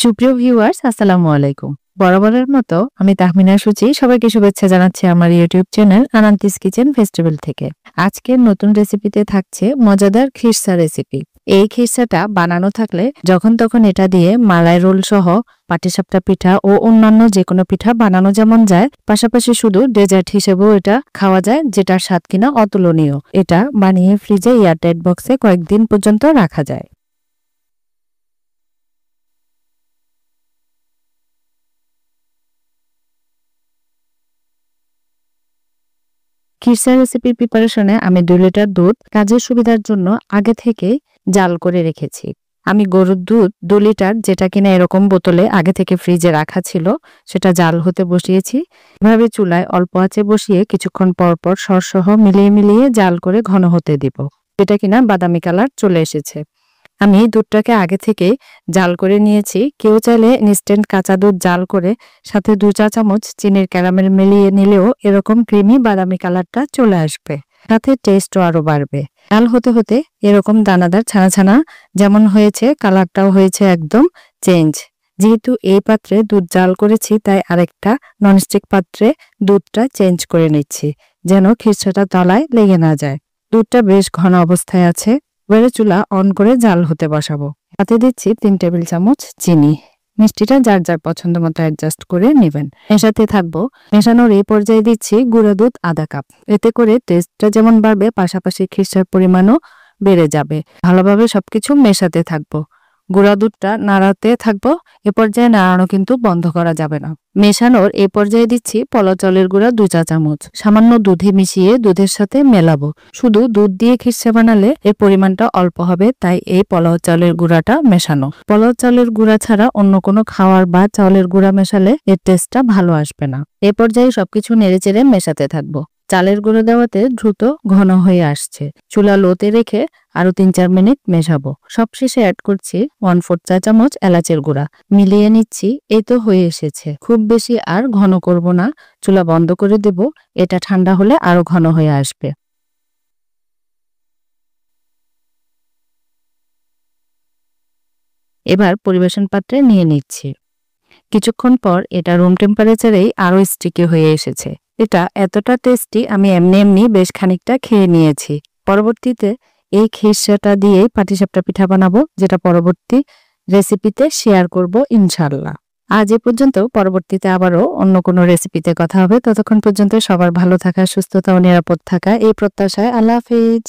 সুপ্রিয় ভিউয়ার্স, আসসালামু আলাইকুম। বরাবরের মতো আমি তাহমিনা সুচি সবাইকে শুভেচ্ছা জানাচ্ছি আমার ইউটিউব চ্যানেল আনান্তিস কিচেন ফেস্টিভ্যাল থেকে। আজকের নতুন রেসিপিতে থাকছে মজাদার খিরসা রেসিপি। এই খিরসাটা বানানো থাকলে যখন তখন এটা দিয়ে মালাই রোল সহ পাটিসাপটা পিঠা ও অন্যান্য যে কোনো পিঠা বানানো যেমন যায়, পাশাপাশি শুধু ডেজার্ট হিসেবেও এটা খাওয়া যায়, যেটার স্বাদ কিনা অতুলনীয়। এটা বানিয়ে ফ্রিজে এয়ারটাইট বক্সে কয়েকদিন পর্যন্ত রাখা যায়। খিরসা রেসিপির প্রিপারেশনে আমি 2 লিটার দুধ কাজের সুবিধার জন্য আগে থেকে জাল করে রেখেছি। আমি গরুর দুধ 2 লিটার, যেটা কিনা এরকম বোতলে আগে থেকে ফ্রিজে রাখা ছিল, সেটা জাল হতে বসিয়েছি। এভাবে চুলায় অল্প আঁচে বসিয়ে কিছুক্ষণ পর পর সরসহ মিলিয়ে মিলিয়ে জাল করে ঘন হতে দিব, যেটা কিনা বাদামি কালার চলে এসেছে। আমি দুধটাকে আগে থেকে জাল করে নিয়েছি। কেউ চাইলে ইনস্ট্যান্ট কাঁচা দুধ জাল করে সাথে 2 চা চামচ চিনির ক্যারামেল মিলিয়ে নিলেও এরকম ক্রিমি বাদামি কালারটা চলে আসবে, সাথে টেস্টও আরো বাড়বে। জাল হতে হতে এরকম দানাদার ছানা ছানা যেমন হয়েছে, কালারটাও হয়েছে একদম চেঞ্জ। যেহেতু এই পাত্রে দুধ জাল করেছি, তাই আরেকটা ননস্টিক পাত্রে দুধটা চেঞ্জ করে নিচ্ছি, যেন খিরসাটা তলায় লেগে না যায়। দুধটা বেশ ঘন অবস্থায় আছে। এবারে চুলা অন করে জাল হতে বসাবো। তাতে দিচ্ছি 3 টেবিল চামচ চিনি। মিষ্টিটা যার যার পছন্দ মতো অ্যাডজাস্ট করে নেবেন। মেশাতে থাকবো। মেশানোর এই পর্যায়ে দিচ্ছি গুঁড়া দুধ আধা কাপ। এতে করে টেস্টটা যেমন বাড়বে, পাশাপাশি খিরসার পরিমাণও বেড়ে যাবে। ভালোভাবে সবকিছু মেশাতে থাকবো। গুঁড়া দুধটা নাড়াতে থাকবো। এ পর্যায়ে নাড়ানো কিন্তু বন্ধ করা যাবে না। মেশানোর এই পর্যায়ে দিচ্ছি পোলাও চালের গুঁড়া 2 চা চামচ। সামান্য দুধে মিশিয়ে দুধের সাথে মেলাবো। শুধু দুধ দিয়ে খিরসা বানালে এর পরিমাণটা অল্প হবে, তাই এই পোলাও চালের গুঁড়াটা মেশানো। পোলাও চালের গুঁড়া ছাড়া অন্য কোনো খাওয়ার বা চালের গুঁড়া মেশালে এর টেস্টটা ভালো আসবে না। এ পর্যায়ে সবকিছু নেড়েচেড়ে মেশাতে থাকবো। চালের গুঁড়ো দেওয়াতে দ্রুত ঘন হয়ে আসছে। চুলা লোতে রেখে আরো 3-4 মিনিট মেশাবো। সবশেষে অ্যাড করছি 1/4 চা চামচ এলাচের গুঁড়া। মিলিয়ে নিচ্ছি। এই তো হয়ে এসেছে। খুব বেশি আর ঘন করব না, চুলা বন্ধ করে দেব। এটা ঠান্ডা হলে আরো ঘন হয়ে আসবে। এবার পরিবেশন পাত্রে নিয়ে নিচ্ছি। কিছুক্ষণ পর এটা রুম টেম্পারেচারেই আরো স্টিকি হয়ে এসেছে। এটা এতটা টেস্টি, আমি এমনি এমনি বেশ খানিকটা খেয়ে নিয়েছি। পরবর্তীতে এই খিরসাটা দিয়েই পাটিসাপটা পিঠা বানাবো, যেটা পরবর্তী রেসিপিতে শেয়ার করব ইনশাআল্লাহ। আজ এ পর্যন্ত। পরবর্তীতে আবারও অন্য কোনো রেসিপিতে কথা হবে। ততক্ষণ পর্যন্ত সবার ভালো থাকা, সুস্থতা ও নিরাপদ থাকা এই প্রত্যাশায়। আল্লাহ হাফেজ।